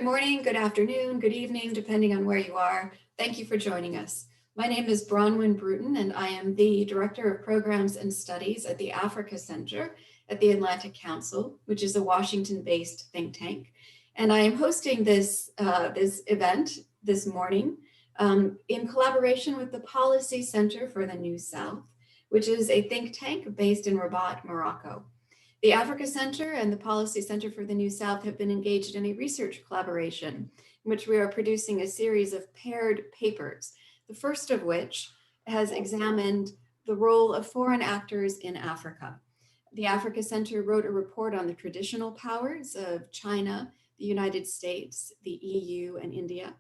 morning, good afternoon, good evening, depending on where you are. Thank you for joining us. My name is Bronwyn Bruton, and I am the Director of Programs and Studies at the Africa Center at the Atlantic Council, which is a Washington-based think tank. And I am hosting this event this morning in collaboration with the Policy Center for the New South, which is a think tank based in Rabat, Morocco. The Africa Center and the Policy Center for the New South have been engaged in a research collaboration in which we are producing a series of paired papers, the first of which has examined the role of foreign actors in Africa. The Africa Center wrote a report on the traditional powers of China, the United States, the EU, and India.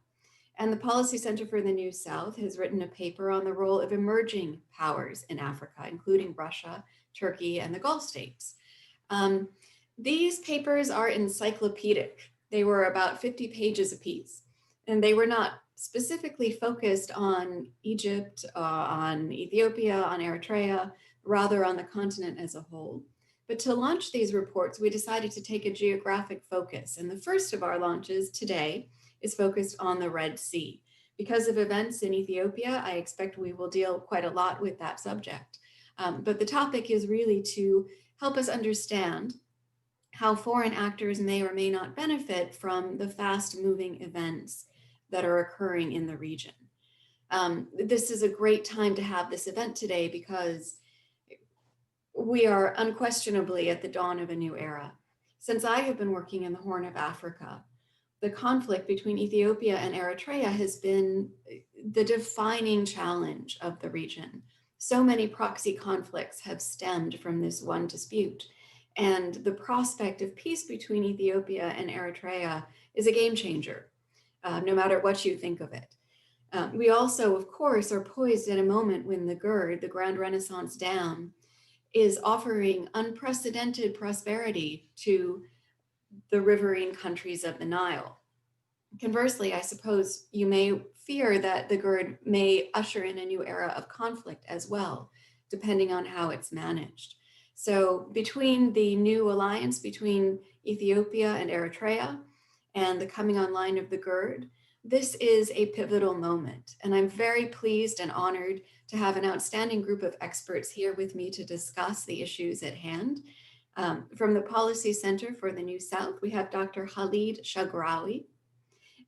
And the Policy Center for the New South has written a paper on the role of emerging powers in Africa, including Russia, Turkey, and the Gulf states. These papers are encyclopedic. They were about 50 pages apiece, and they were not specifically focused on Egypt, on Ethiopia, on Eritrea, rather on the continent as a whole. But to launch these reports, we decided to take a geographic focus. And the first of our launches today is focused on the Red Sea. Because of events in Ethiopia, I expect we will deal quite a lot with that subject. But the topic is really to help us understand how foreign actors may or may not benefit from the fast-moving events that are occurring in the region. This is a great time to have this event today because we are unquestionably at the dawn of a new era. Since I have been working in the Horn of Africa, the conflict between Ethiopia and Eritrea has been the defining challenge of the region. So many proxy conflicts have stemmed from this one dispute. And the prospect of peace between Ethiopia and Eritrea is a game changer, no matter what you think of it. We also, of course, are poised at a moment when the GERD, the Grand Renaissance Dam, is offering unprecedented prosperity to the riverine countries of the Nile. Conversely, I suppose you may fear that the GERD may usher in a new era of conflict as well, depending on how it's managed. So between the new alliance between Ethiopia and Eritrea and the coming online of the GERD, this is a pivotal moment. And I'm very pleased and honored to have an outstanding group of experts here with me to discuss the issues at hand. From the Policy Center for the New South, we have Dr. Khalid Shagrawi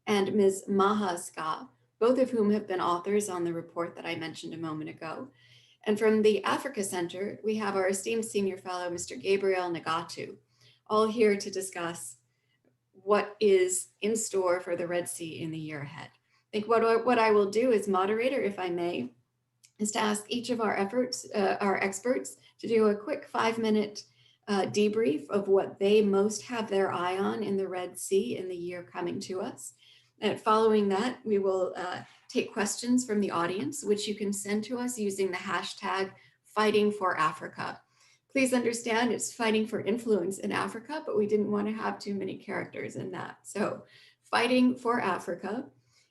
and Ms. Maha Skah, both of whom have been authors on the report that I mentioned a moment ago. And from the Africa Center, we have our esteemed senior fellow, Mr. Gabriel Nagatu, all here to discuss what is in store for the Red Sea in the year ahead. I think what I will do as moderator, if I may, is to ask each of our experts to do a quick 5-minute debrief of what they most have their eye on in the Red Sea in the year coming to us. And following that, we will take questions from the audience, which you can send to us using the hashtag #FightingForAfrica. Please understand it's fighting for influence in Africa, but we didn't want to have too many characters in that. So Fighting for Africa.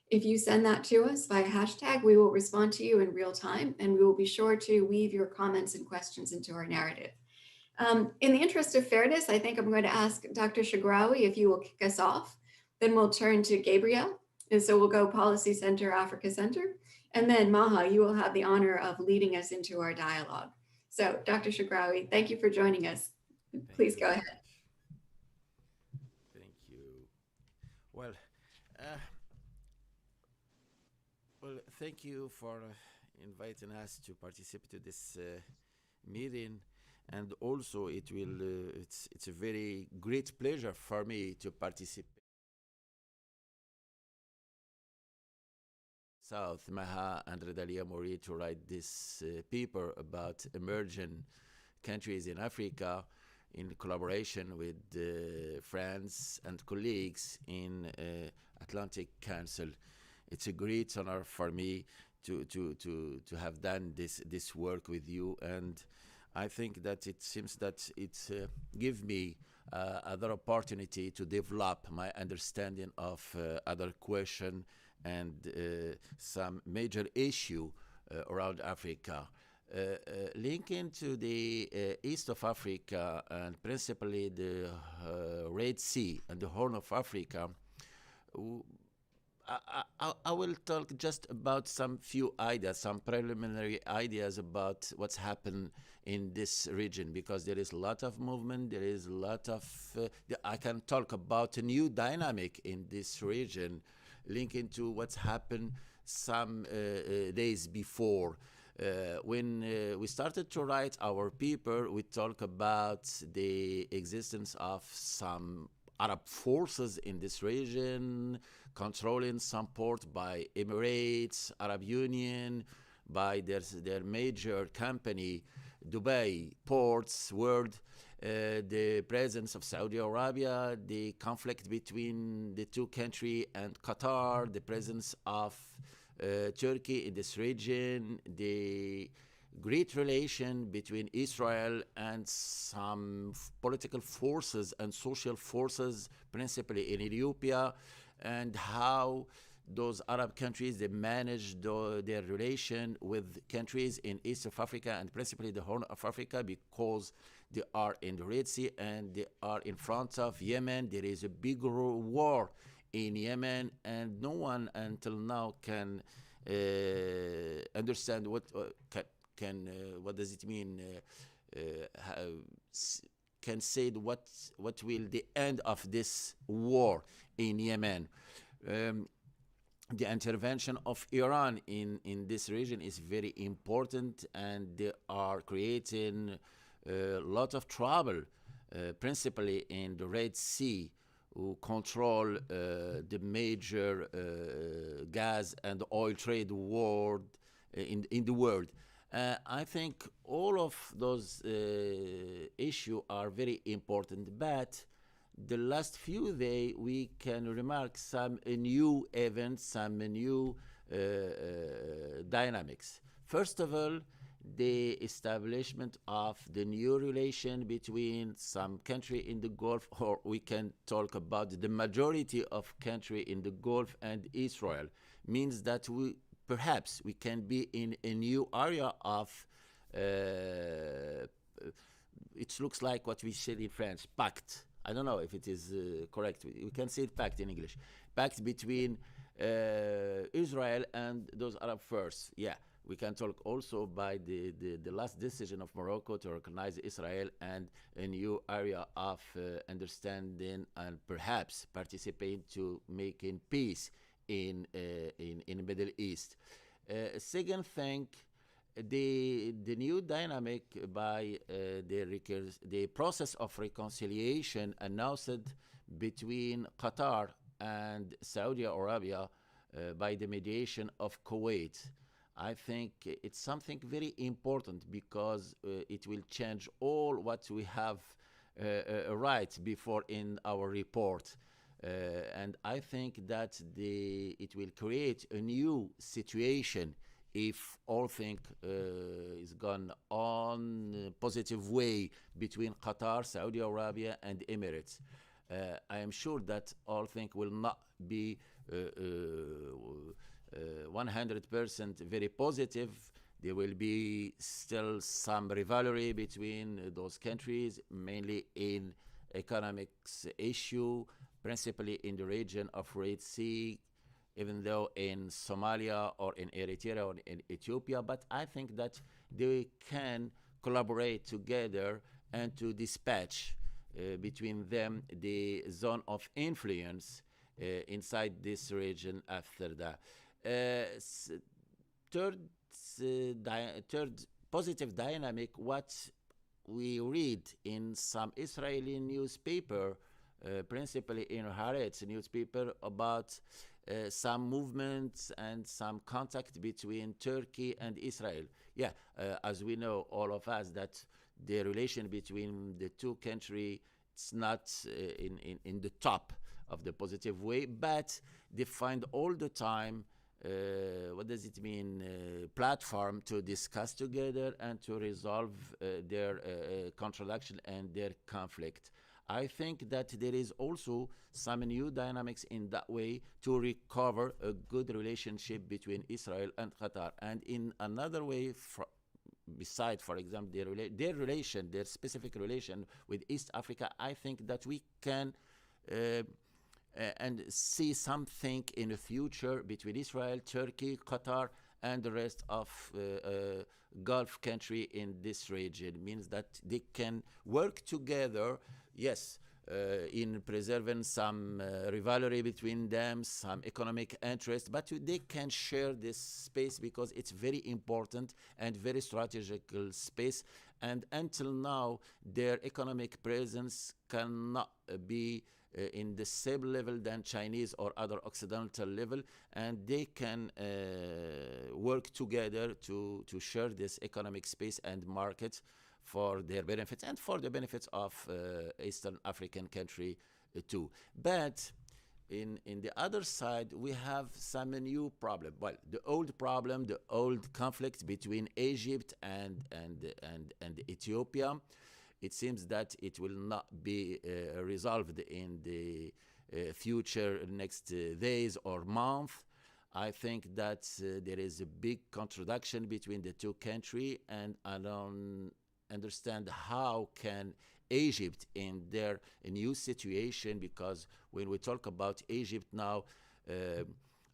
If you send that to us via hashtag, we will respond to you in real time, and we will be sure to weave your comments and questions into our narrative. In the interest of fairness, I think I'm going to ask Dr. Shagrawi if you will kick us off. Then we'll turn to Gabriel. And so we'll go Policy Center, Africa Center. And then Maha, you will have the honor of leading us into our dialogue. So Dr. Shagrawi, thank you for joining us. Please go ahead. Thank you. Well, thank you for inviting us to participate to this meeting. And also it's a very great pleasure for me to participate. South, Maha and Redalia Mori to write this paper about emerging countries in Africa in collaboration with friends and colleagues in Atlantic Council. It's a great honor for me to have done this work with you, and I think that it seems that it gives me other opportunity to develop my understanding of other question and some major issue around Africa. Linking to the east of Africa and principally the Red Sea and the Horn of Africa, I will talk just about some few ideas, some preliminary ideas about what's happened in this region, because there is a lot of movement, there is a lot of, I can talk about a new dynamic in this region, linking to what's happened some days before. When we started to write our paper, we talk about the existence of some Arab forces in this region, controlling some port by Emirates, Arab Union, by their major company, Dubai Ports World, the presence of Saudi Arabia, the conflict between the two countries and Qatar, the presence of Turkey in this region, the great relation between Israel and some political forces and social forces, principally in Ethiopia, and how those Arab countries, they manage their relation with countries in East of Africa and principally the Horn of Africa, because they are in the Red Sea and they are in front of Yemen. There is a big war in Yemen, and no one until now can understand what does it mean. Can say what will the end of this war in Yemen. The intervention of Iran in this region is very important, and they are creating a lot of trouble, principally in the Red Sea, who control the major gas and oil trade world in the world. I think all of those issues are very important, but the last few days we can remark some new events, some new dynamics. First of all, the establishment of the new relation between some country in the Gulf, or we can talk about the majority of country in the Gulf and Israel, means that perhaps we can be in a new area of, it looks like what we said in French, pact. I don't know if it is correct. We can say pact in English. Pact between Israel and those Arab first. Yeah, we can talk also by the last decision of Morocco to recognize Israel and a new area of understanding and perhaps participate to making peace in the Middle East. Second thing, the new dynamic by the process of reconciliation announced between Qatar and Saudi Arabia by the mediation of Kuwait. I think it's something very important, because it will change all what we have right before in our report. And I think that it will create a new situation if all things is gone on a positive way between Qatar, Saudi Arabia, and Emirates. I am sure that all things will not be 100% very positive. There will be still some rivalry between those countries, mainly in economics issue, principally in the region of Red Sea, even though in Somalia or in Eritrea or in Ethiopia. But I think that they can collaborate together and to dispatch between them the zone of influence inside this region after that. Third positive dynamic, what we read in some Israeli newspaper, principally in Haaretz newspaper, about some movements and some contact between Turkey and Israel. Yeah, as we know, all of us, that the relation between the two countries, it's not in the top of the positive way, but they find all the time what does it mean, platform to discuss together and to resolve their contradiction and their conflict. I think that there is also some new dynamics in that way to recover a good relationship between Israel and Qatar. And in another way, beside, for example, their specific relation with East Africa, I think that we can and see something in the future between Israel, Turkey, Qatar, and the rest of Gulf country in this region. Means that they can work together, yes, in preserving some rivalry between them, some economic interest, but they can share this space because it's very important and very strategical space. And until now, their economic presence cannot be in the same level than Chinese or other Occidental level, and they can work together to share this economic space and market for their benefits and for the benefits of Eastern African country too. But in the other side, we have some new problem. Well, the old problem, the old conflict between Egypt and Ethiopia. It seems that it will not be resolved in the future next days or month. I think that there is a big contradiction between the two countries, and I don't understand how can Egypt in their new situation, because when we talk about Egypt now,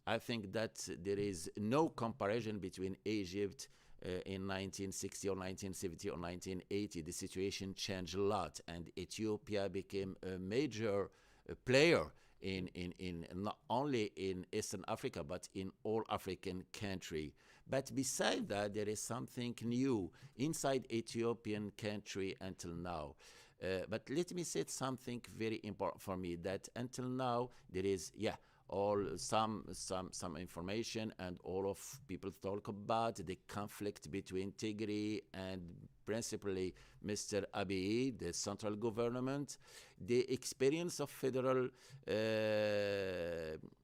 I think that there is no comparison between Egypt in 1960 or 1970 or 1980. The situation changed a lot, and Ethiopia became a major player in not only in Eastern Africa, but in all African country. But beside that, there is something new inside Ethiopian country until now. But let me say something very important for me, that until now there is, all some information, and all of people talk about the conflict between Tigray and principally Mr. Abiy, the central government. The experience of federal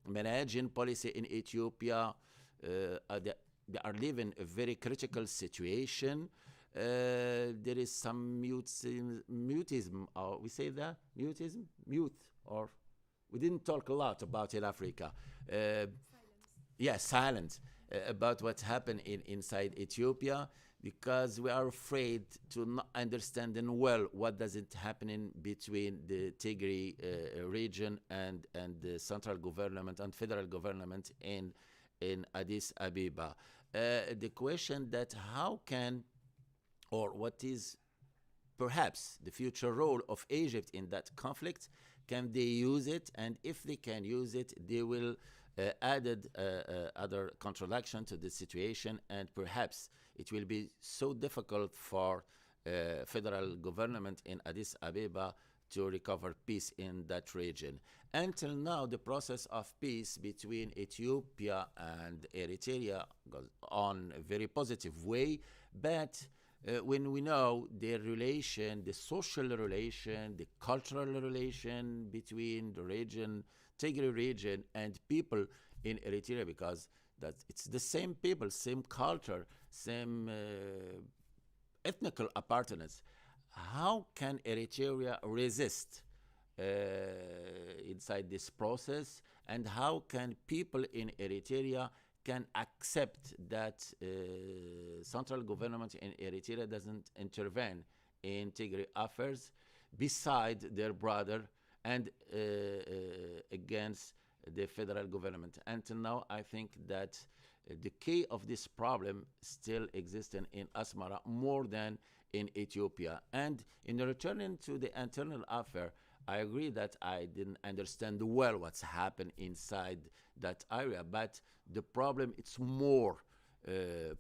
managing policy in Ethiopia, they are living a very critical situation. There is some mutism, or we say that? Mutism? Mute, or we didn't talk a lot about in Africa. Silence about what happened inside Ethiopia, because we are afraid to not understanding well what does it happening between the Tigray region and the central government and federal government in Addis Ababa. The question that how can, or what is perhaps the future role of Egypt in that conflict? Can they use it? And if they can use it, they will added other contradiction to the situation, and perhaps it will be so difficult for federal government in Addis Ababa to recover peace in that region. Until now, the process of peace between Ethiopia and Eritrea goes on a very positive way, but when we know the relation, the social relation, the cultural relation between the region, Tigray region, and people in Eritrea, because that it's the same people, same culture, same ethnical appartenance. How can Eritrea resist inside this process, and how can people in Eritrea can accept that central government in Eritrea doesn't intervene in Tigray affairs beside their brother and against the federal government? Until now, I think that the key of this problem still exists in Asmara more than in Ethiopia. And in returning to the internal affair, I agree that I didn't understand well what's happened inside that area, but the problem, it's more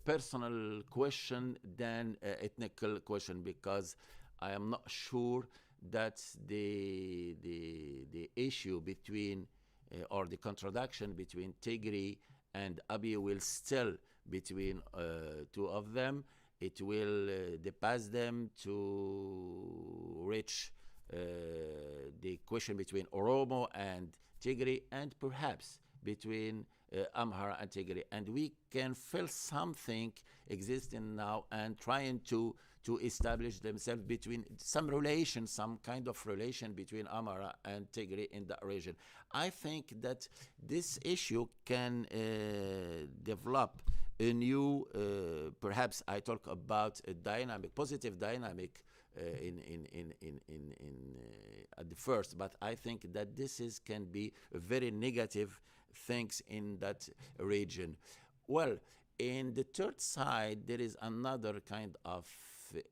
personal question than ethnical question, because I am not sure that the issue between or the contradiction between Tigray and Abiy will still between two of them. It will depass them to reach the question between Oromo and Tigray, and perhaps between Amhara and Tigray. And we can feel something existing now and trying to establish themselves between some relation, some kind of relation between Amhara and Tigray in that region. I think that this issue can develop a new, perhaps I talk about a dynamic, positive dynamic at the first, but I think that can be a very negative things in that region. Well, in the third side, there is another kind of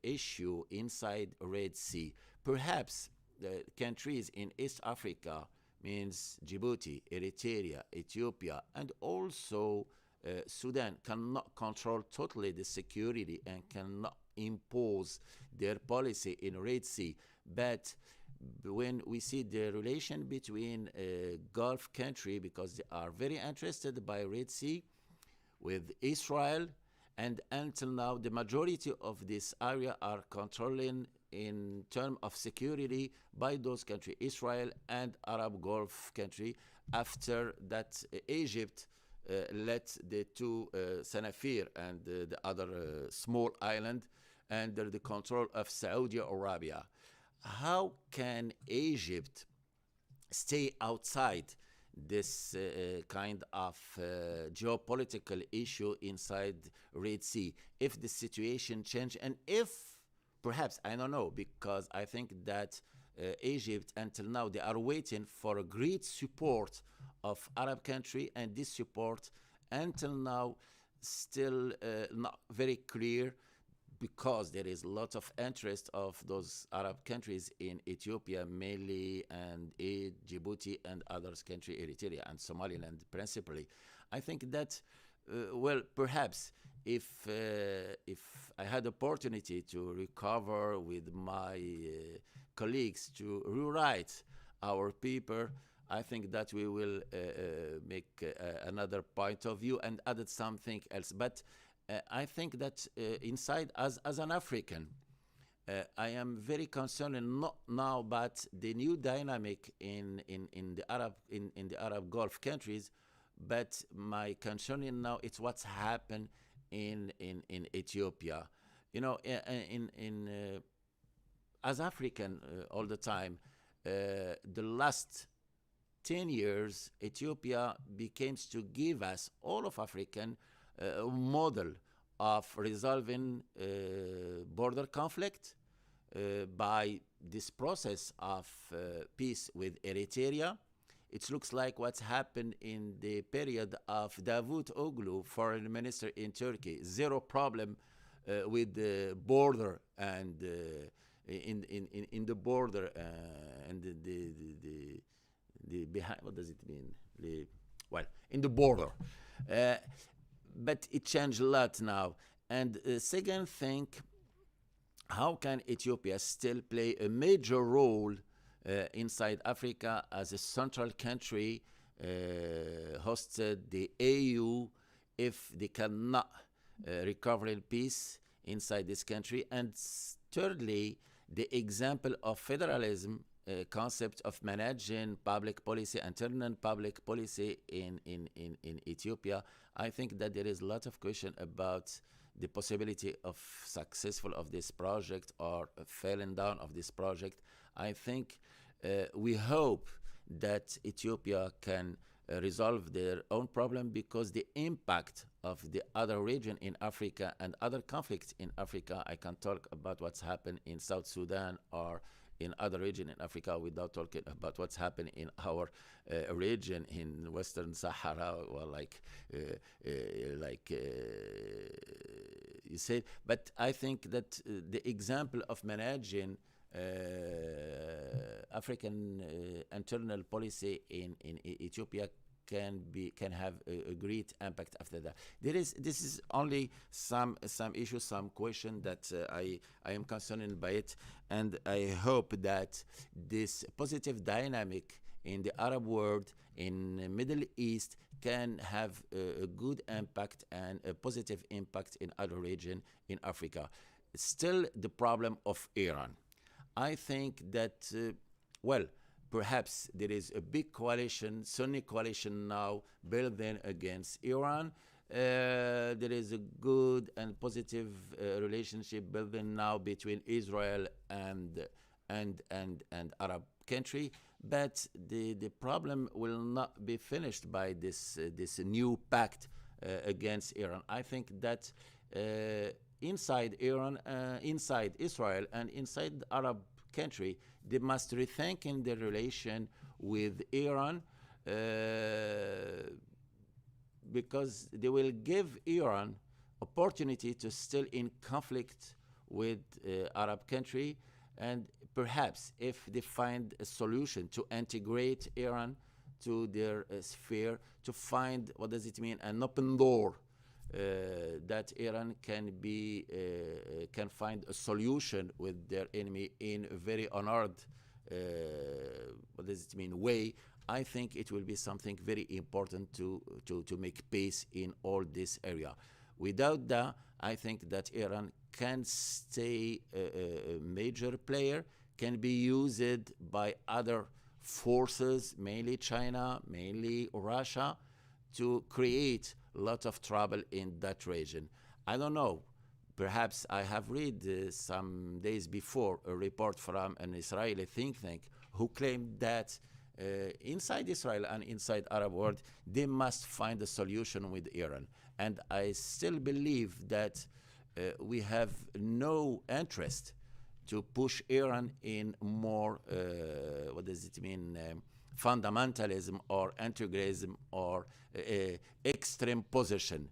issue inside Red Sea. Perhaps the countries in East Africa, means Djibouti, Eritrea, Ethiopia, and also Sudan cannot control totally the security and cannot impose their policy in Red Sea. But when we see the relation between Gulf country, because they are very interested by Red Sea with Israel, and until now the majority of this area are controlling in terms of security by those countries, Israel and Arab Gulf country, after that Egypt let the two Sanafir and the other small island under the control of Saudi Arabia. How can Egypt stay outside this kind of geopolitical issue inside Red Sea if the situation change, and if perhaps, I don't know, because I think that Egypt until now they are waiting for a great support of Arab country, and this support until now still not very clear, because there is a lot of interest of those Arab countries in Ethiopia mainly, and Djibouti and others country, Eritrea and Somaliland principally. I think that, well, perhaps if I had opportunity to recover with my colleagues to rewrite our paper, I think that we will make another point of view and added something else. But I think that inside, as an African, I am very concerned, and not now, but the new dynamic in the Arab Gulf countries. But my concern now is what's happened in Ethiopia. You know, as African all the time, the last 10 years, Ethiopia became to give us, all of African, model of resolving border conflict by this process of peace with Eritrea. It looks like what's happened in the period of Davut Oglu, foreign minister in Turkey. Zero problem with the border and in the border and the behind. What does it mean? Well, in the border. But it changed a lot now. And second thing, how can Ethiopia still play a major role inside Africa as a central country, hosted the AU, if they cannot recover in peace inside this country? And thirdly, the example of federalism concept of managing public policy, internal public policy in Ethiopia. I think that there is a lot of question about the possibility of successful of this project or falling down of this project. I think we hope that Ethiopia can resolve their own problem, because the impact of the other region in Africa and other conflicts in Africa, I can talk about what's happened in South Sudan or in other region in Africa without talking about what's happening in our region in Western Sahara, or like you said. But I think that the example of managing African internal policy in Ethiopia can have a great impact after that. This is only some issues, some question that I am concerned by it, and I hope that this positive dynamic in the Arab world, in the Middle East, can have a good impact and a positive impact in other region in Africa. Still, the problem of Iran. I think that, well, perhaps there is a big coalition, Sunni coalition now, building against Iran. There is a good and positive relationship building now between Israel and Arab country. But the problem will not be finished by this new pact against Iran. I think that inside Iran, inside Israel, and inside the Arab country, they must rethink in their relation with Iran, because they will give Iran opportunity to still in conflict with Arab country, and perhaps if they find a solution to integrate Iran to their sphere, to find, what does it mean, an open door, that Iran can find a solution with their enemy in a very honored, what does it mean, way. I think it will be something very important to make peace in all this area. Without that, I think that Iran can stay a major player, can be used by other forces, mainly China, mainly Russia, to create a lot of trouble in that region. I don't know. Perhaps I have read some days before a report from an Israeli think tank who claimed that inside Israel and inside Arab world, they must find a solution with Iran. And I still believe that we have no interest to push Iran in more, what does it mean, fundamentalism or integralism or extreme position.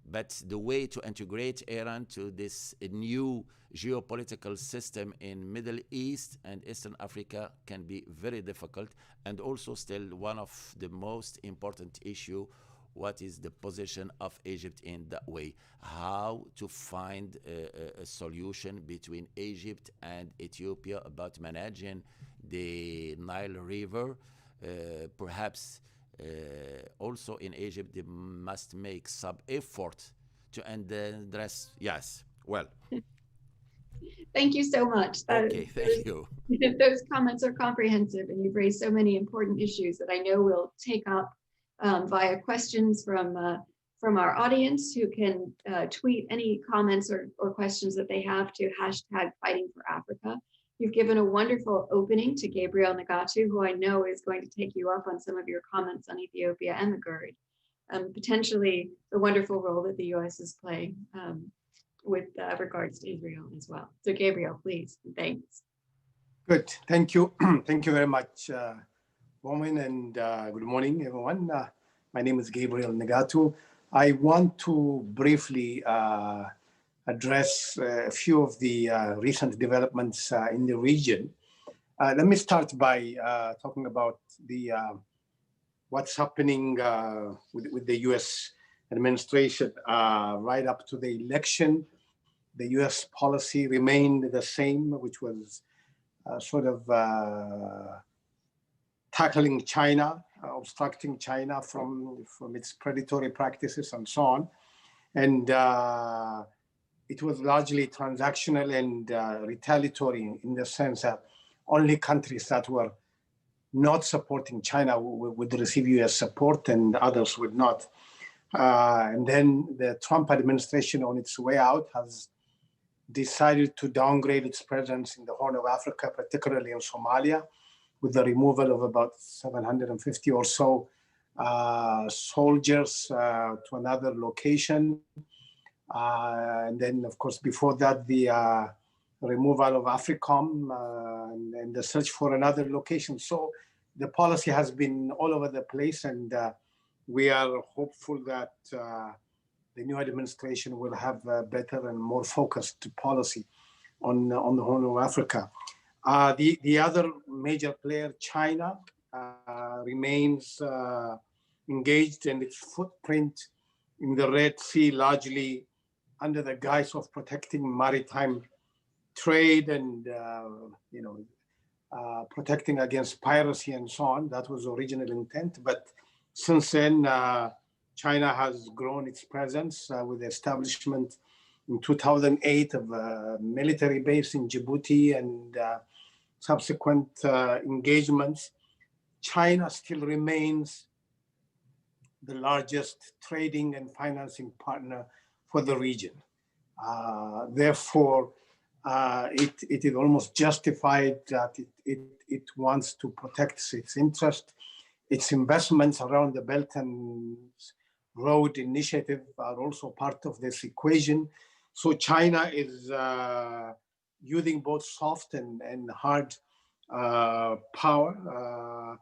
But the way to integrate Iran to this new geopolitical system in Middle East and Eastern Africa can be very difficult, and also still one of the most important issue, what is the position of Egypt in that way? How to find a solution between Egypt and Ethiopia about managing the Nile River. Perhaps also in Egypt, they must make some effort to address. Yes, well. Thank you so much. Okay, thank you. Those comments are comprehensive, and you've raised so many important issues that I know we'll take up via questions from our audience, who can tweet any comments or questions that they have to #FightingForAfrica. You've given a wonderful opening to Gabriel Nagatu, who I know is going to take you up on some of your comments on Ethiopia and the GERD, potentially the wonderful role that the U.S. is playing with regards to Israel as well. So Gabriel, please, thanks. Good, thank you. Thank you very much, Bronwyn, and good morning, everyone. My name is Gabriel Nagatu. I want to briefly address a few of the recent developments in the region. Let me start by talking about the what's happening with the U.S. administration. Right up to the election, the U.S. policy remained the same, which was sort of tackling China, obstructing China from its predatory practices and so on. And it was largely transactional and retaliatory in the sense that only countries that were not supporting China would receive US support and others would not. And then the Trump administration, on its way out, has decided to downgrade its presence in the Horn of Africa, particularly in Somalia, with the removal of about 750 or so soldiers to another location. And then, of course, before that, the removal of AFRICOM and the search for another location. So the policy has been all over the place, and we are hopeful that the new administration will have a better and more focused policy on the Horn of Africa. The other major player, China, remains engaged in its footprint in the Red Sea, largely under the guise of protecting maritime trade and protecting against piracy and so on. That was the original intent. But since then, China has grown its presence with the establishment in 2008 of a military base in Djibouti and subsequent engagements. China still remains the largest trading and financing partner for the region. Therefore, it is almost justified that it wants to protect its interest, its investments around the Belt and Road Initiative are also part of this equation. So China is using both soft and hard power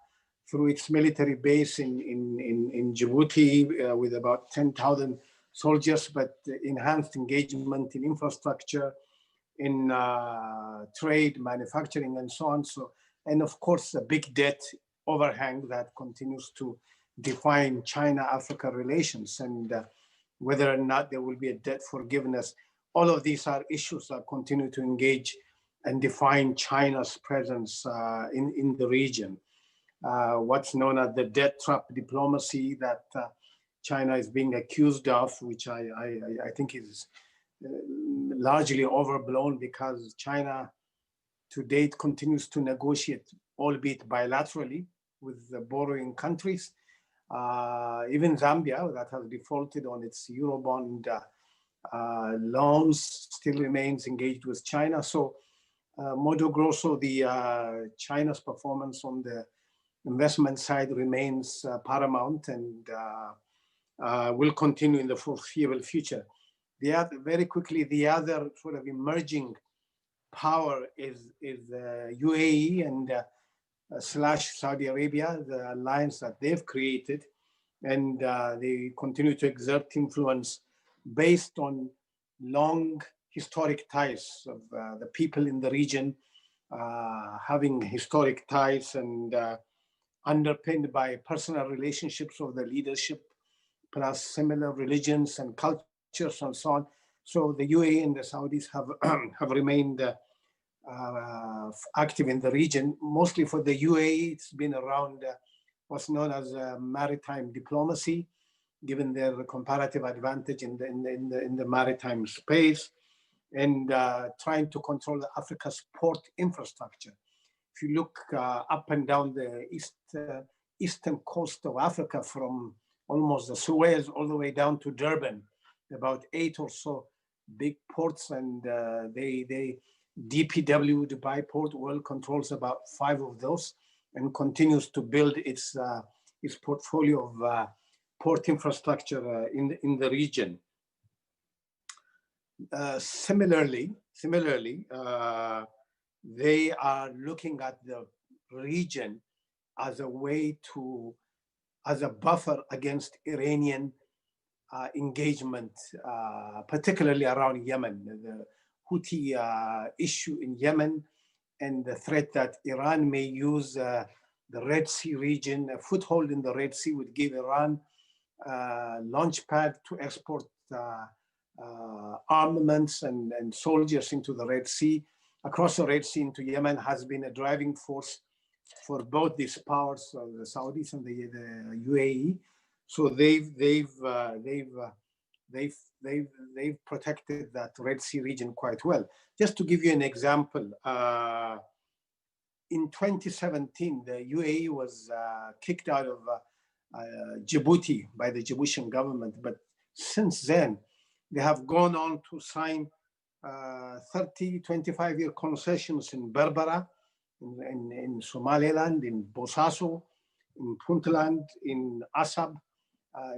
through its military base in Djibouti with about 10,000 soldiers, but enhanced engagement in infrastructure, in trade, manufacturing, and so on. So, and of course, a big debt overhang that continues to define China-Africa relations, and whether or not there will be a debt forgiveness. All of these are issues that continue to engage and define China's presence in the region. What's known as the debt trap diplomacy that China is being accused of, which I think is largely overblown, because China to date continues to negotiate, albeit bilaterally, with the borrowing countries. Even Zambia, that has defaulted on its Eurobond loans, still remains engaged with China. So modo grosso, China's performance on the investment side remains paramount and will continue in the foreseeable future. Very quickly, the other sort of emerging power is UAE and slash Saudi Arabia, the alliance that they've created, and they continue to exert influence based on long historic ties of the people in the region, having historic ties and underpinned by personal relationships of the leadership, plus similar religions and cultures and so on. So the UAE and the Saudis have remained active in the region. Mostly for the UAE, it's been around what's known as maritime diplomacy, given their comparative advantage in the maritime space, and trying to control Africa's port infrastructure. If you look up and down the eastern coast of Africa, from almost the Suez all the way down to Durban, about 8 or so big ports, and DPW, Dubai Port World, controls about 5 of those and continues to build its portfolio of port infrastructure in the region. Similarly, they are looking at the region as a way to, as a buffer against Iranian engagement, particularly around Yemen, the Houthi issue in Yemen, and the threat that Iran may use the Red Sea region. A foothold in the Red Sea would give Iran a launch pad to export armaments and soldiers into the Red Sea. Across the Red Sea into Yemen has been a driving force for both these powers, the Saudis and the UAE. So they've protected that Red Sea region quite well. Just to give you an example, in 2017, the UAE was kicked out of Djibouti by the Djiboutian government. But since then, they have gone on to sign 30, 25-year concessions in Berbera, in Somaliland, in Bosaso, in Puntland, in Assab,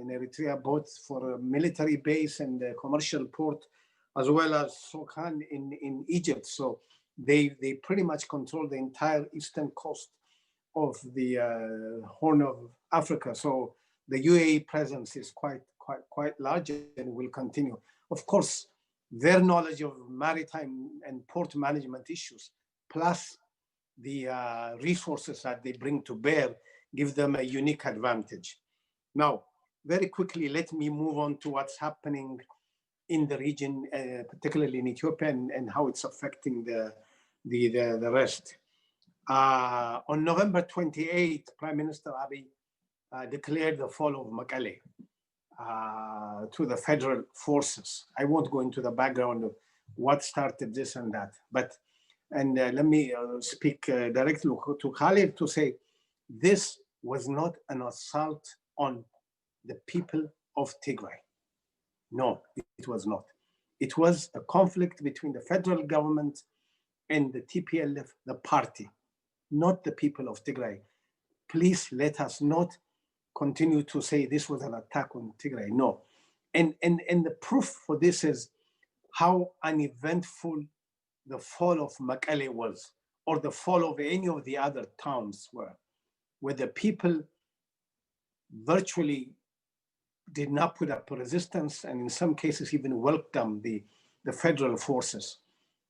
in Eritrea, both for a military base and a commercial port, as well as Sokhan in Egypt. So they pretty much control the entire eastern coast of the Horn of Africa. So the UAE presence is quite large and will continue. Of course, their knowledge of maritime and port management issues, plus the resources that they bring to bear, give them a unique advantage. Now, very quickly, let me move on to what's happening in the region, particularly in Ethiopia, and how it's affecting the rest. On November 28th, Prime Minister Abiy declared the fall of Mekelle to the federal forces. I won't go into the background of what started this and that, but let me speak directly to Khalid to say this was not an assault on the people of Tigray. No, it was not. It was a conflict between the federal government and the TPLF, the party, not the people of Tigray. Please let us not continue to say this was an attack on Tigray. No. And the proof for this is how uneventful the fall of Mekelle was, or the fall of any of the other towns were, where the people virtually did not put up resistance, and in some cases even welcomed the federal forces.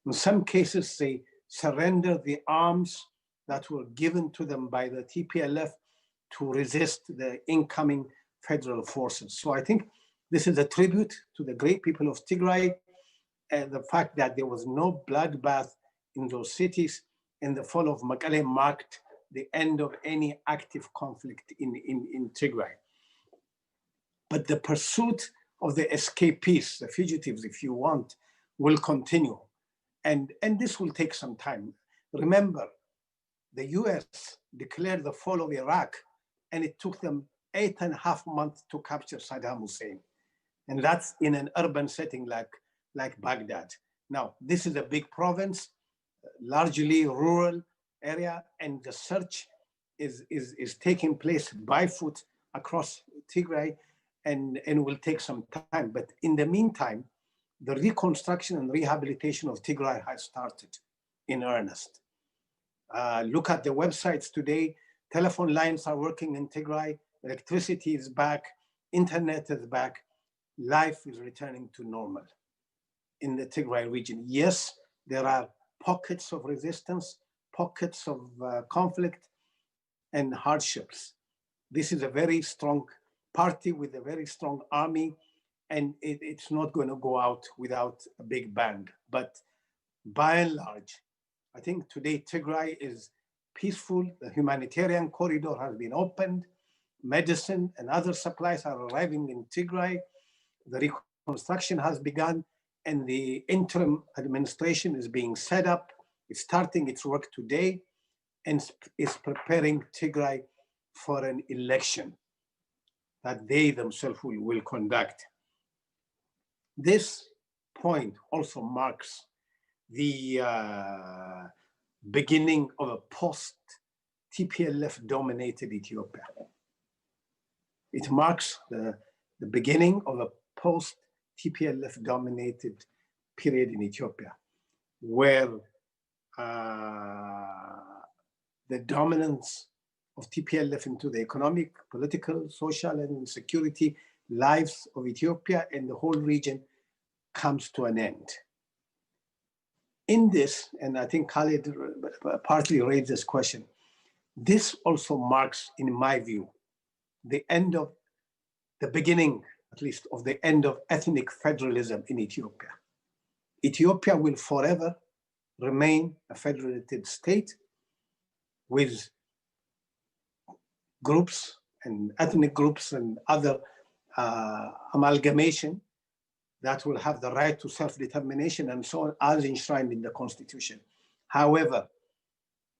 In some cases, they surrendered the arms that were given to them by the TPLF to resist the incoming federal forces. So I think this is a tribute to the great people of Tigray, and the fact that there was no bloodbath in those cities, and the fall of Mekelle marked the end of any active conflict in Tigray. But the pursuit of the escapees, the fugitives, if you want, will continue. And this will take some time. Remember, the US declared the fall of Iraq, and it took them 8.5 months to capture Saddam Hussein. And that's in an urban setting like Baghdad. Now, this is a big province, largely rural area, and the search is taking place by foot across Tigray, and will take some time. But in the meantime, the reconstruction and rehabilitation of Tigray has started in earnest. Look at the websites today. Telephone lines are working in Tigray. Electricity is back. Internet is back. Life is returning to normal in the Tigray region. Yes, there are pockets of resistance, pockets of conflict and hardships. This is a very strong party with a very strong army, and it's not going to go out without a big bang. But by and large, I think today Tigray is peaceful. The humanitarian corridor has been opened. Medicine and other supplies are arriving in Tigray. The reconstruction has begun, and the interim administration is being set up. It's starting its work today, and is preparing Tigray for an election that they themselves will conduct. This point also marks the beginning of a post-TPLF dominated Ethiopia. It marks the beginning of a post-TPLF dominated period in Ethiopia, where the dominance of TPLF into the economic, political, social, and security lives of Ethiopia and the whole region comes to an end. In this, and I think Khalid partly raised this question, this also marks, in my view, the beginning, at least, of the end of ethnic federalism in Ethiopia. Ethiopia will forever remain a federated state with groups and ethnic groups and other amalgamation that will have the right to self-determination and so on, as enshrined in the Constitution. However,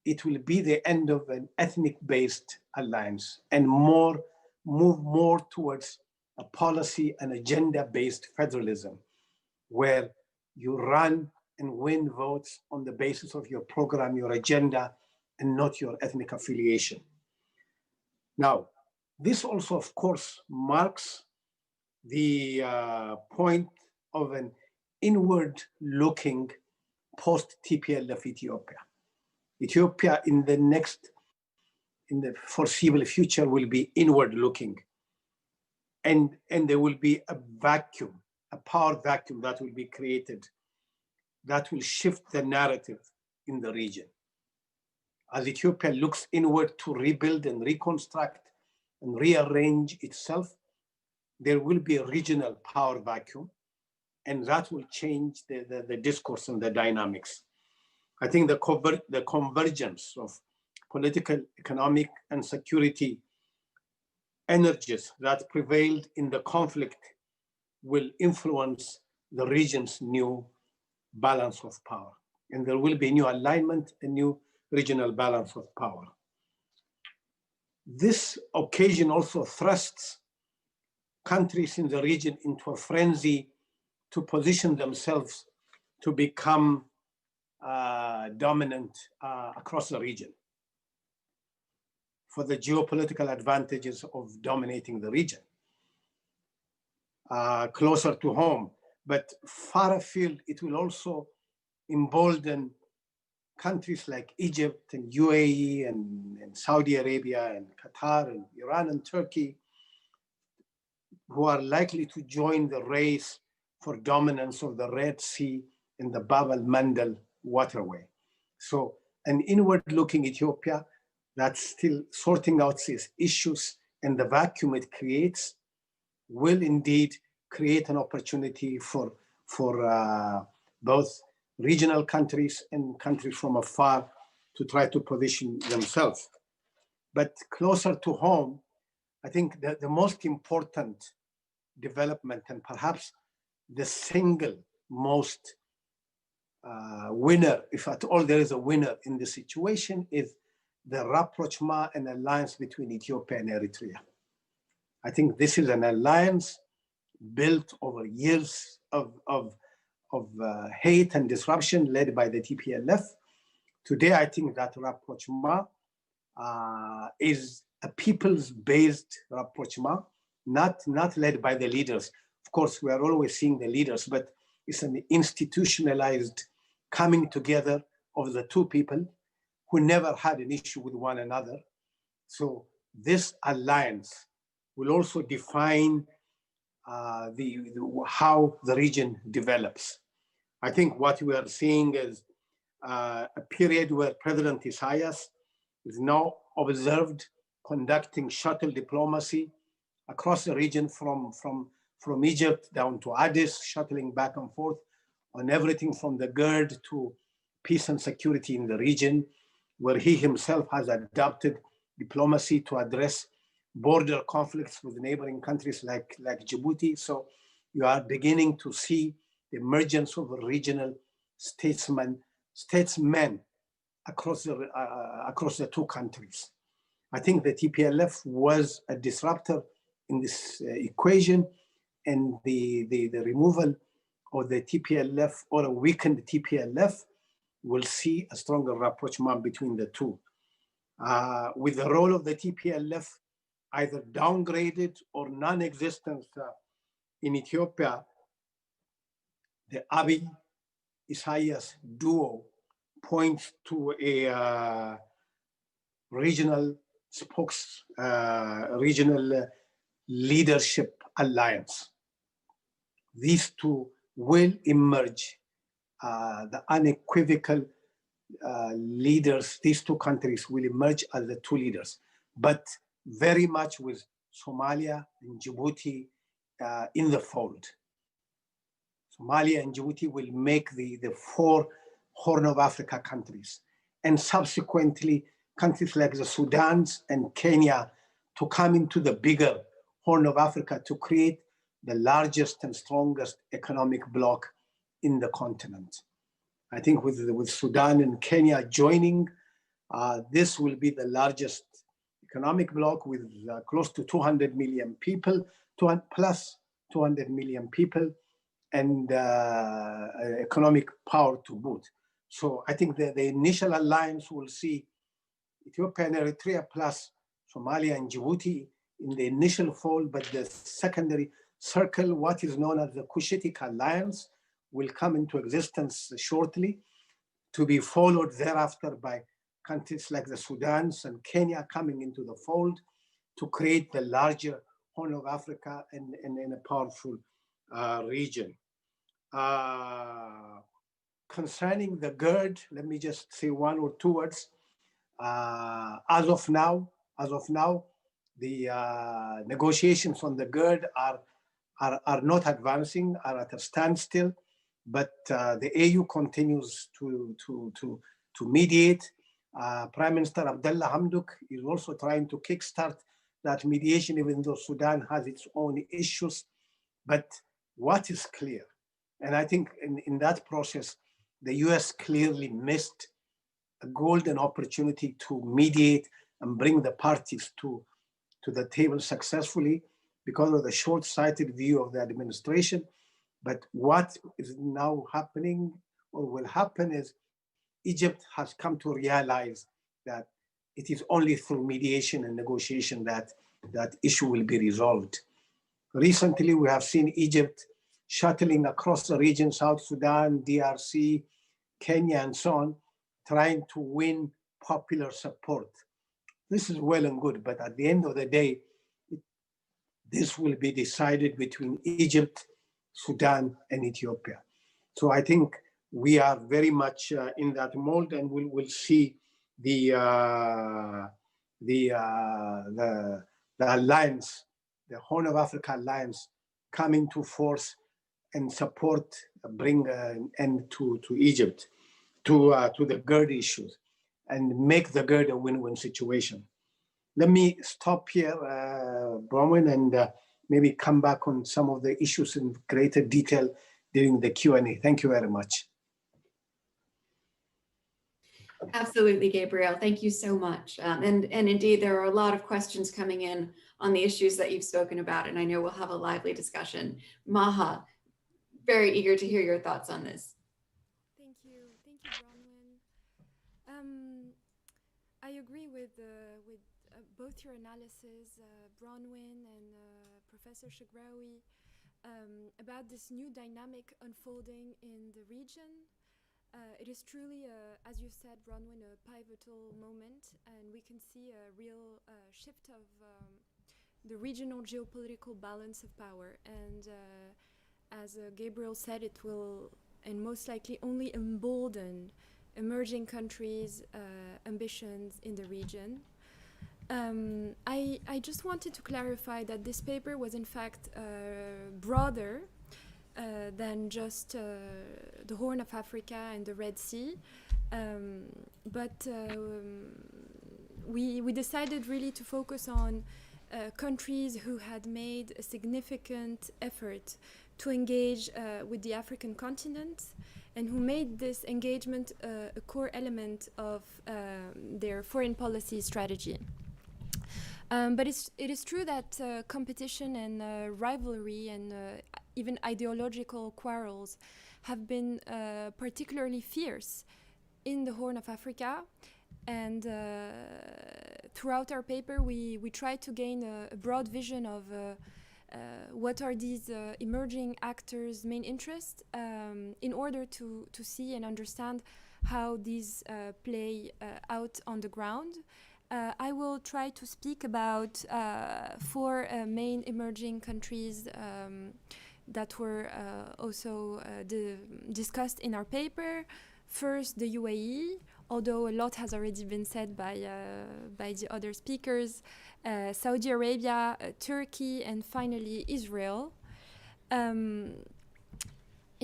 it will be the end of an ethnic-based alliance and move more towards a policy and agenda-based federalism, where you run and win votes on the basis of your program, your agenda, and not your ethnic affiliation. Now, this also, of course, marks the point of an inward-looking post-TPLF Ethiopia. Ethiopia in the foreseeable future will be inward-looking, and there will be a vacuum, a power vacuum that will be created that will shift the narrative in the region. As Ethiopia looks inward to rebuild and reconstruct and rearrange itself, there will be a regional power vacuum, and that will change the discourse and the dynamics. I think the convergence of political, economic, and security energies that prevailed in the conflict will influence the region's new balance of power. And there will be new alignment, a new regional balance of power. This occasion also thrusts countries in the region into a frenzy to position themselves to become dominant across the region. for the geopolitical advantages of dominating the region, closer to home. But far afield, it will also embolden countries like Egypt and UAE and Saudi Arabia and Qatar and Iran and Turkey, who are likely to join the race for dominance of the Red Sea and the Bab el-Mandeb waterway. So an inward-looking Ethiopia that's still sorting out these issues and the vacuum it creates will indeed create an opportunity for both regional countries and countries from afar to try to position themselves. But closer to home, I think that the most important development, and perhaps the single most winner, if at all there is a winner in this situation, is the rapprochement and alliance between Ethiopia and Eritrea. I think this is an alliance built over years of hate and disruption led by the TPLF. Today, I think that rapprochement is a people's-based rapprochement, not led by the leaders. Of course, we are always seeing the leaders, but it's an institutionalized coming together of the two people who never had an issue with one another. So this alliance will also define how the region develops. I think what we are seeing is a period where President Isaias is now observed conducting shuttle diplomacy across the region from Egypt down to Addis, shuttling back and forth on everything from the GERD to peace and security in the region, where he himself has adopted diplomacy to address border conflicts with neighboring countries like Djibouti. So you are beginning to see the emergence of a regional statesmen across the two countries. I think the TPLF was a disruptor in this equation, and the removal of the TPLF or a weakened TPLF will see a stronger rapprochement between the two. With the role of the TPLF either downgraded or non-existent in Ethiopia, the Abiy-Isaias duo points to a regional leadership alliance. These two will emerge, the unequivocal leaders. These two countries will emerge as the two leaders, but very much with Somalia and Djibouti in the fold. Somalia and Djibouti will make the four Horn of Africa countries, and subsequently countries like the Sudan and Kenya to come into the bigger Horn of Africa to create the largest and strongest economic bloc in the continent. I think with Sudan and Kenya joining, this will be the largest economic bloc with close to 200 million people, plus 200 million people, and economic power to boot. So I think the initial alliance will see Ethiopia and Eritrea plus Somalia and Djibouti in the initial fold, but the secondary circle, what is known as the Cushitic Alliance, will come into existence shortly, to be followed thereafter by countries like the Sudan and Kenya coming into the fold to create the larger Horn of Africa and a powerful region. Concerning the GERD, let me just say one or two words. As of now, the negotiations on the GERD are not advancing, are at a standstill, but the AU continues to mediate. Prime Minister Abdullah Hamdok is also trying to kickstart that mediation, even though Sudan has its own issues. But what is clear, and I think in that process, the US clearly missed a golden opportunity to mediate and bring the parties to the table successfully because of the short-sighted view of the administration. But what is now happening or will happen is Egypt has come to realize that it is only through mediation and negotiation that that issue will be resolved. Recently, we have seen Egypt shuttling across the region, South Sudan, DRC, Kenya, and so on, trying to win popular support. This is well and good, but at the end of the day, this will be decided between Egypt, Sudan, and Ethiopia. So I think we are very much in that mold, and we'll see the alliance, the Horn of Africa alliance, come into force and support, bring an end to Egypt, to the GERD issues, and make the GERD a win-win situation. Let me stop here, Bronwyn, and maybe come back on some of the issues in greater detail during the Q&A. Thank you very much. Absolutely, Gabriel. Thank you so much. And indeed, there are a lot of questions coming in on the issues that you've spoken about, and I know we'll have a lively discussion. Maha, very eager to hear your thoughts on this. Thank you, Bronwyn. I agree with both your analysis, Bronwyn and Professor Shagrawi, about this new dynamic unfolding in the region. It is truly, as you said, Bronwyn, a pivotal moment, and we can see a real shift of the regional geopolitical balance of power. And as Gabriel said, it will, and most likely only embolden emerging countries' ambitions in the region. I just wanted to clarify that this paper was in fact broader than just the Horn of Africa and the Red Sea, but we decided really to focus on countries who had made a significant effort to engage with the African continent, and who made this engagement a core element of their foreign policy strategy. But it is true that competition and rivalry and even ideological quarrels have been particularly fierce in the Horn of Africa. And throughout our paper, we tried to gain a broad vision of what are these emerging actors' main interests in order to see and understand how these play out on the ground. I will try to speak about four main emerging countries that were also discussed in our paper. First, the UAE, although a lot has already been said by the other speakers, Saudi Arabia, Turkey, and finally Israel. In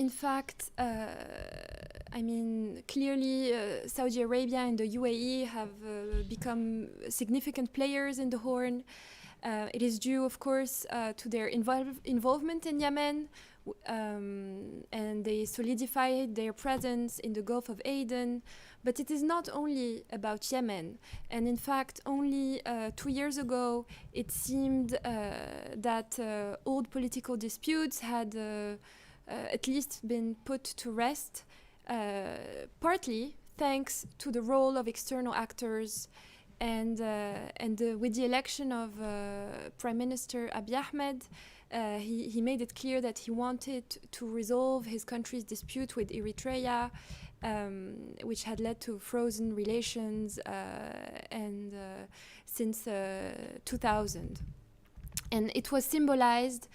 fact, I mean, clearly Saudi Arabia and the UAE have become significant players in the Horn. It is due, of course, to their involvement in Yemen, and they solidified their presence in the Gulf of Aden. But it is not only about Yemen. And in fact, only 2 years ago, it seemed that old political disputes had at least been put to rest, partly thanks to the role of external actors, and with the election of Prime Minister Abiy Ahmed, he made it clear that he wanted to resolve his country's dispute with Eritrea, which had led to frozen relations and since 2000. And it was symbolized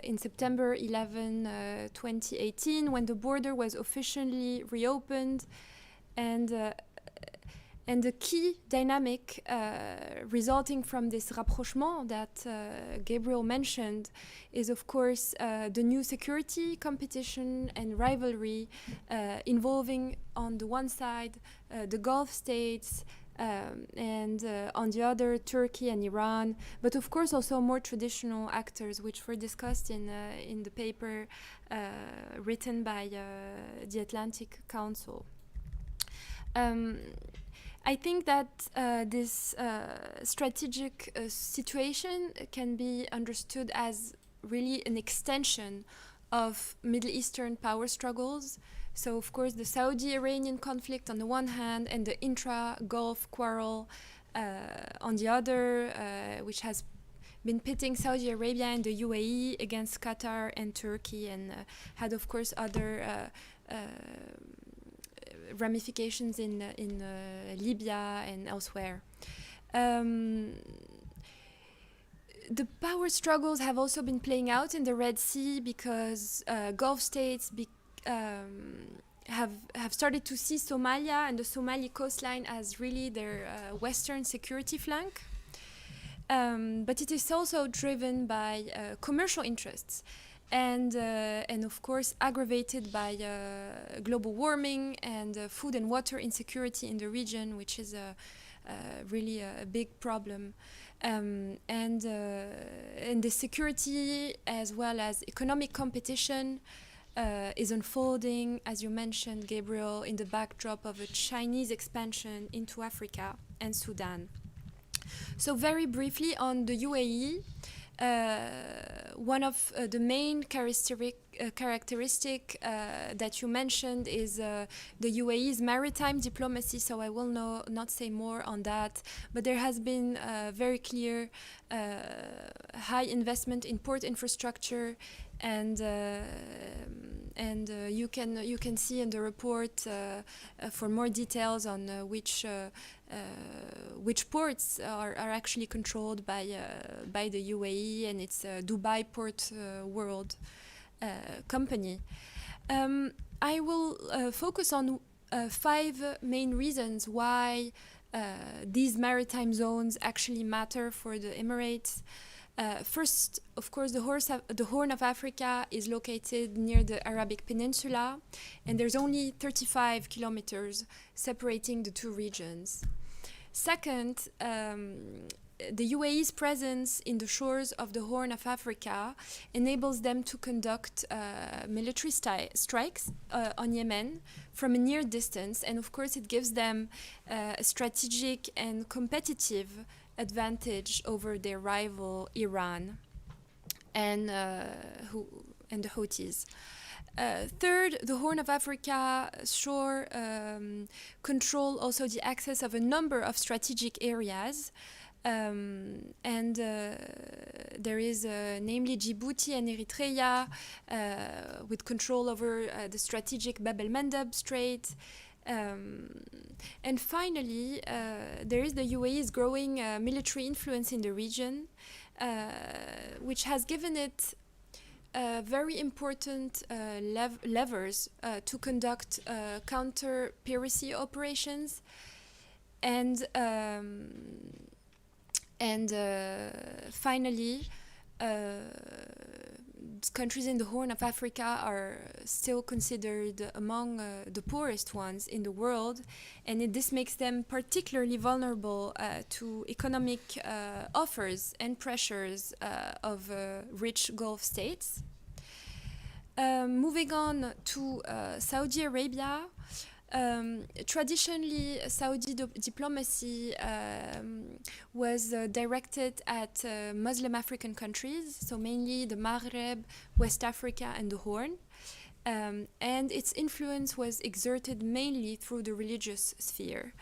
in September 11, 2018, when the border was officially reopened, and the key dynamic resulting from this rapprochement that Gabriel mentioned is, of course, the new security, competition, and rivalry involving, on the one side, the Gulf states, and on the other, Turkey and Iran, but of course also more traditional actors, which were discussed in the paper written by the Atlantic Council. I think that this strategic situation can be understood as really an extension of Middle Eastern power struggles. So, of course, the Saudi-Iranian conflict on the one hand and the intra-Gulf quarrel on the other, which has been pitting Saudi Arabia and the UAE against Qatar and Turkey, and had, of course, other ramifications in Libya and elsewhere. The power struggles have also been playing out in the Red Sea because Gulf states have started to see Somalia and the Somali coastline as really their western security flank. But it is also driven by commercial interests and of course aggravated by global warming and food and water insecurity in the region, which is really a big problem. And the security as well as economic competition is unfolding, as you mentioned, Gabriel, in the backdrop of a Chinese expansion into Africa and Sudan. So very briefly on the UAE, one of the main characteristic that you mentioned is the UAE's maritime diplomacy, so I will not say more on that, but there has been very clear high investment in port infrastructure, and you can see in the report for more details on which ports are actually controlled by the UAE and its Dubai Port World company. I will focus on 5 main reasons why these maritime zones actually matter for the Emirates. First, of course, the Horn of Africa is located near the Arabic Peninsula, and there's only 35 kilometers separating the two regions. Second, the UAE's presence in the shores of the Horn of Africa enables them to conduct military strikes on Yemen from a near distance, and of course it gives them a strategic and competitive advantage over their rival Iran and the Houthis. Third, the Horn of Africa shore control also the access of a number of strategic areas, and there is namely Djibouti and Eritrea with control over the strategic Bab el-Mandeb Strait. And finally, there is the UAE's growing military influence in the region, which has given it very important levers to conduct counter-piracy operations, and finally, countries in the Horn of Africa are still considered among the poorest ones in the world, and this makes them particularly vulnerable to economic offers and pressures of rich Gulf states. Moving on to Saudi Arabia, traditionally, Saudi diplomacy was directed at Muslim African countries, so mainly the Maghreb, West Africa, and the Horn. And its influence was exerted mainly through the religious sphere.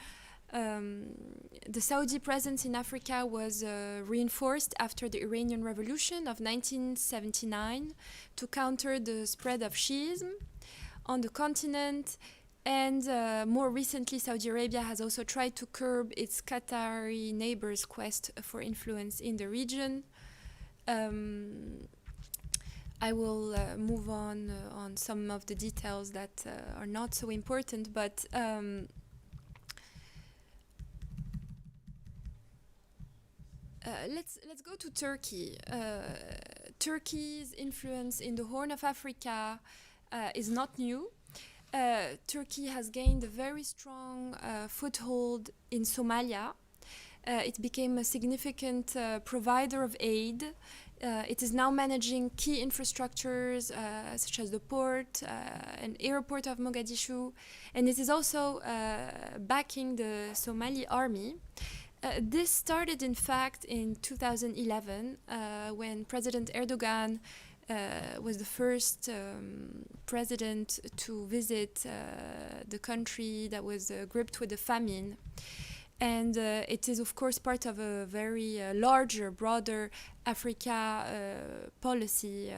The Saudi presence in Africa was reinforced after the Iranian Revolution of 1979 to counter the spread of Shiism on the continent. And more recently, Saudi Arabia has also tried to curb its Qatari neighbors' quest for influence in the region. I will move on some of the details that are not so important, but let's go to Turkey. Turkey's influence in the Horn of Africa is not new. Turkey has gained a very strong foothold in Somalia. It became a significant provider of aid. It is now managing key infrastructures such as the port and airport of Mogadishu, and it is also backing the Somali army. This started, in fact, in 2011 when President Erdogan was the first president to visit the country that was gripped with the famine. And it is, of course, part of a very larger, broader Africa policy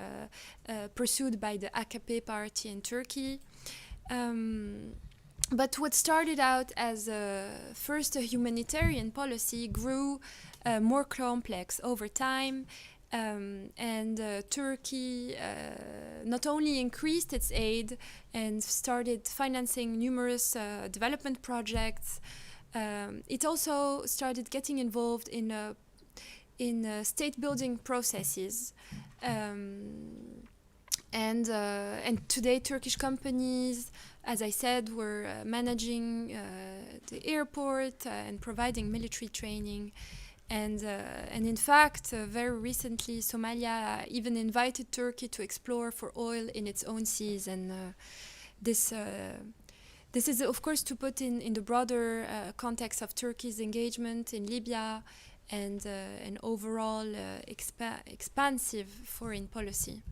pursued by the AKP party in Turkey. But what started out as first a humanitarian policy grew more complex over time. And Turkey not only increased its aid and started financing numerous development projects, it also started getting involved in state-building processes. And today, Turkish companies, as I said, were managing the airport and providing military training. And in fact, very recently, Somalia even invited Turkey to explore for oil in its own seas. And this is, of course, to put in the broader context of Turkey's engagement in Libya and an overall expansive foreign policy.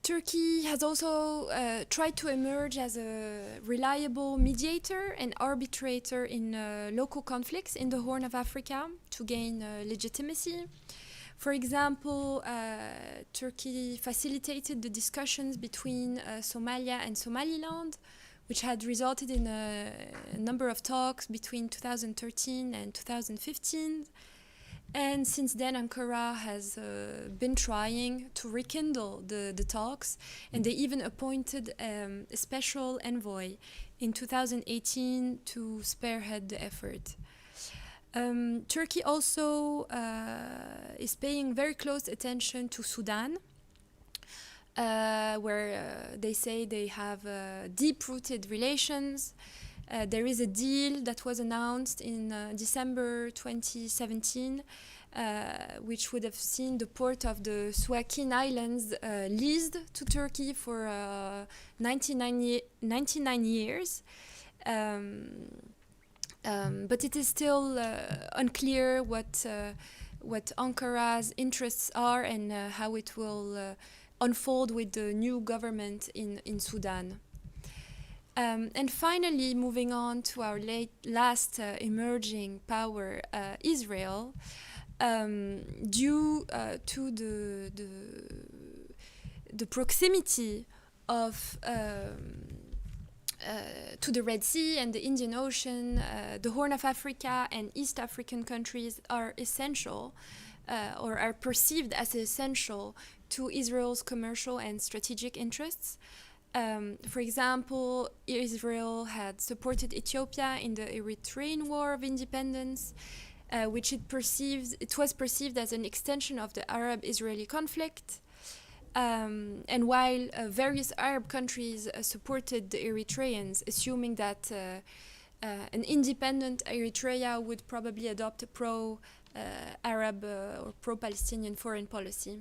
Turkey has also tried to emerge as a reliable mediator and arbitrator in local conflicts in the Horn of Africa to gain legitimacy. For example, Turkey facilitated the discussions between Somalia and Somaliland, which had resulted in a number of talks between 2013 and 2015. And since then, Ankara has been trying to rekindle the talks, and they even appointed a special envoy in 2018 to spearhead the effort. Turkey also is paying very close attention to Sudan, where they say they have deep-rooted relations. There is a deal that was announced in December 2017, which would have seen the port of the Suakin Islands leased to Turkey for 99 years. But it is still unclear what Ankara's interests are and how it will unfold with the new government in Sudan. And finally, moving on to our last emerging power, Israel, due to the proximity of to the Red Sea and the Indian Ocean, the Horn of Africa and East African countries are essential or are perceived as essential to Israel's commercial and strategic interests. For example, Israel had supported Ethiopia in the Eritrean War of Independence, which it was perceived as an extension of the Arab-Israeli conflict. And while various Arab countries supported the Eritreans, assuming that an independent Eritrea would probably adopt a pro-Arab or pro-Palestinian foreign policy.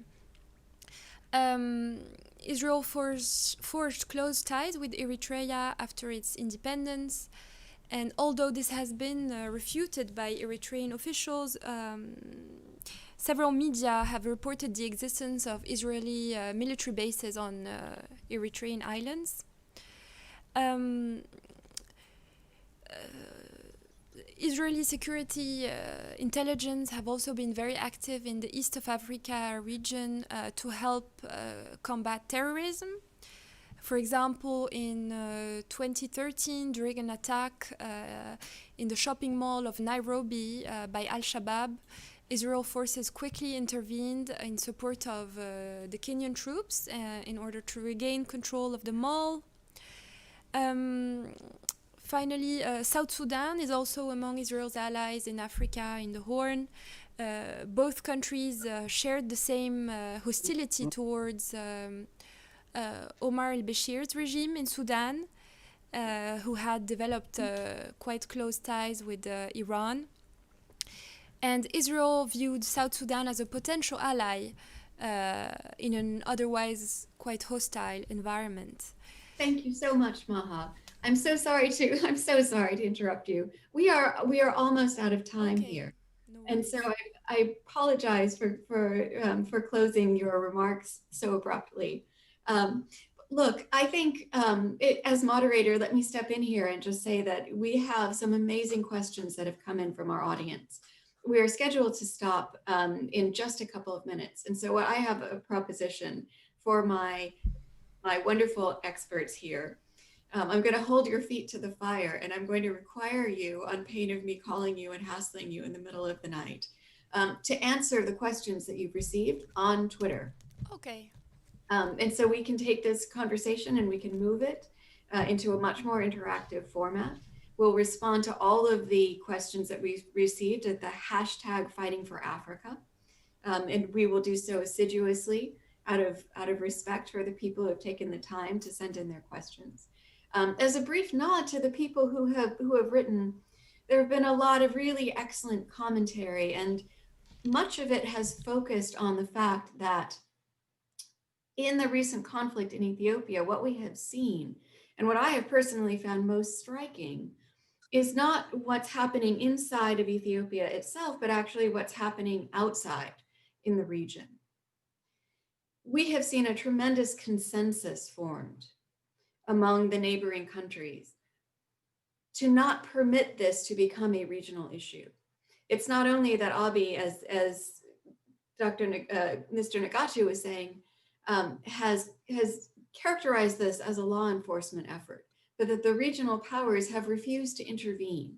Israel forged close ties with Eritrea after its independence, and although this has been refuted by Eritrean officials, several media have reported the existence of Israeli military bases on Eritrean islands. Israeli security intelligence have also been very active in the East of Africa region to help combat terrorism. For example, in 2013, during an attack in the shopping mall of Nairobi by Al-Shabaab, Israel forces quickly intervened in support of the Kenyan troops in order to regain control of the mall. Finally, South Sudan is also among Israel's allies in Africa, in the Horn. Both countries shared the same hostility towards Omar al-Bashir's regime in Sudan, who had developed quite close ties with Iran. And Israel viewed South Sudan as a potential ally in an otherwise quite hostile environment. Thank you so much, Maha. I'm so sorry to interrupt you. We are almost out of time here. No And worries. so I apologize for closing your remarks so abruptly. Um, Look, I think as moderator, let me step in here and just say that we have some amazing questions that have come in from our audience. We are scheduled to stop in just a couple of minutes. And so I have a proposition for my wonderful experts here. I'm going to hold your feet to the fire, and I'm going to require you, on pain of me calling you and hassling you in the middle of the night, to answer the questions that you've received on Twitter. Okay. And so we can take this conversation and we can move it into a much more interactive format. We'll respond to all of the questions that we've received at the hashtag Fighting for Africa. And we will do so assiduously out of respect for the people who have taken the time to send in their questions. As a brief nod to the people who have written, there have been a lot of really excellent commentary, and much of it has focused on the fact that in the recent conflict in Ethiopia, what we have seen, and what I have personally found most striking, is not what's happening inside of Ethiopia itself, but actually what's happening outside in the region. We have seen a tremendous consensus formed among the neighboring countries to not permit this to become a regional issue. It's not only that Abiy, as Mr. Nagachu was saying, has characterized this as a law enforcement effort, but that the regional powers have refused to intervene.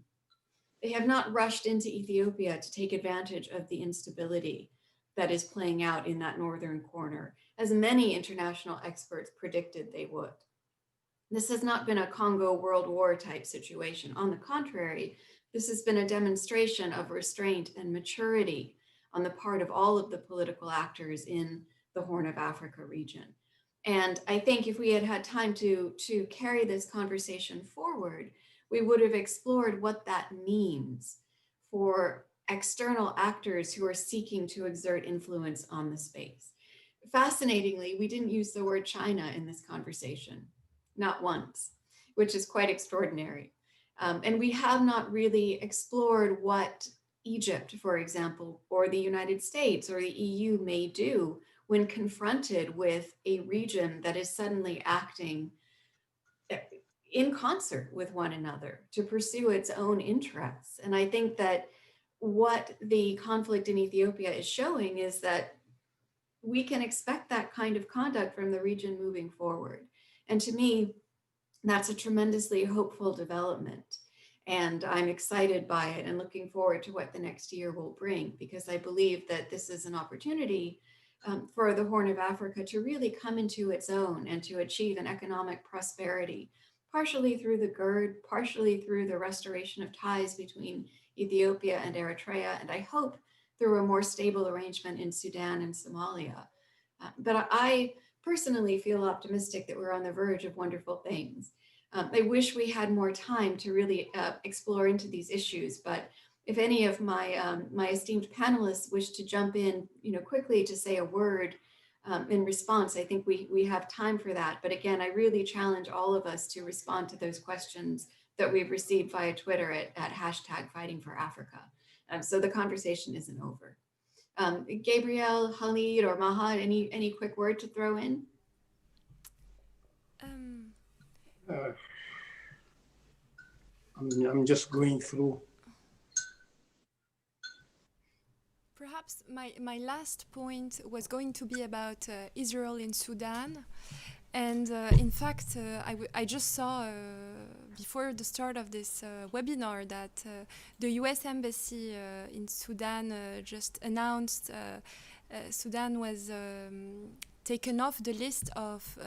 They have not rushed into Ethiopia to take advantage of the instability that is playing out in that northern corner, as many international experts predicted they would. This has not been a Congo World War type situation. On the contrary, this has been a demonstration of restraint and maturity on the part of all of the political actors in the Horn of Africa region. And I think if we had had time to carry this conversation forward, we would have explored what that means for external actors who are seeking to exert influence on the space. Fascinatingly, we didn't use the word China in this conversation, not once, which is quite extraordinary. And we have not really explored what Egypt, for example, or the United States or the EU may do when confronted with a region that is suddenly acting in concert with one another to pursue its own interests. And I think that what the conflict in Ethiopia is showing is that we can expect that kind of conduct from the region moving forward. And to me, that's a tremendously hopeful development. And I'm excited by it and looking forward to what the next year will bring, because I believe that this is an opportunity for the Horn of Africa to really come into its own and to achieve an economic prosperity, partially through the GERD, partially through the restoration of ties between Ethiopia and Eritrea, and I hope through a more stable arrangement in Sudan and Somalia. But I personally feel optimistic that we're on the verge of wonderful things. I wish we had more time to really explore into these issues, but if any of my esteemed panelists wish to jump in, quickly to say a word in response, I think we have time for that. But again, I really challenge all of us to respond to those questions that we've received via Twitter at hashtag Fighting for Africa. So the conversation isn't over. Gabriel, Khalid, or Maha, any quick word to throw in? I'm just going through. Perhaps my last point was going to be about Israel in Sudan. And in fact, I just saw before the start of this webinar that the US Embassy in Sudan just announced Sudan was taken off the list of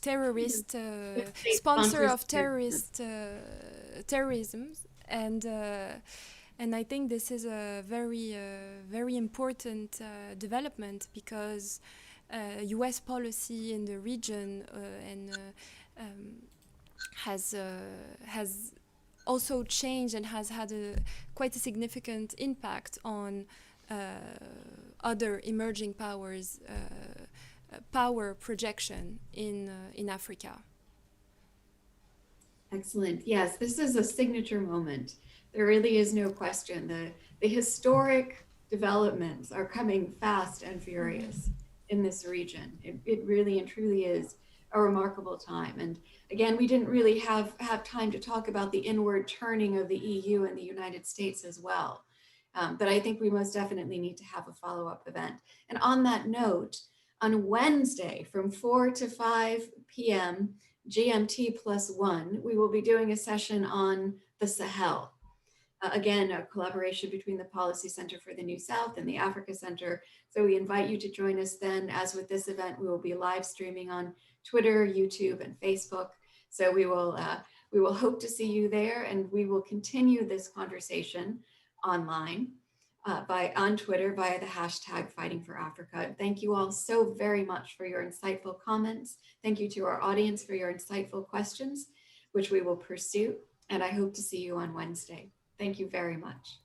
terrorist sponsor of terrorism, and I think this is a very important development, because U.S. policy in the region has also changed and has had quite a significant impact on other emerging powers' power projection in Africa. Excellent. Yes, this is a signature moment. There really is no question. The historic developments are coming fast and furious in this region. It really and truly is a remarkable time. And again, we didn't really have time to talk about the inward turning of the EU and the United States as well. But I think we most definitely need to have a follow-up event. And on that note, on Wednesday from 4 to 5 p.m., GMT +1, we will be doing a session on the Sahel. Again, a collaboration between the Policy Center for the New South and the Africa Center. So we invite you to join us then. As with this event, we will be live streaming on Twitter, YouTube, and Facebook. So we will hope to see you there, and we will continue this conversation online on Twitter via the hashtag Fighting for Africa. Thank you all so very much for your insightful comments. Thank you to our audience for your insightful questions, which we will pursue. And I hope to see you on Wednesday. Thank you very much.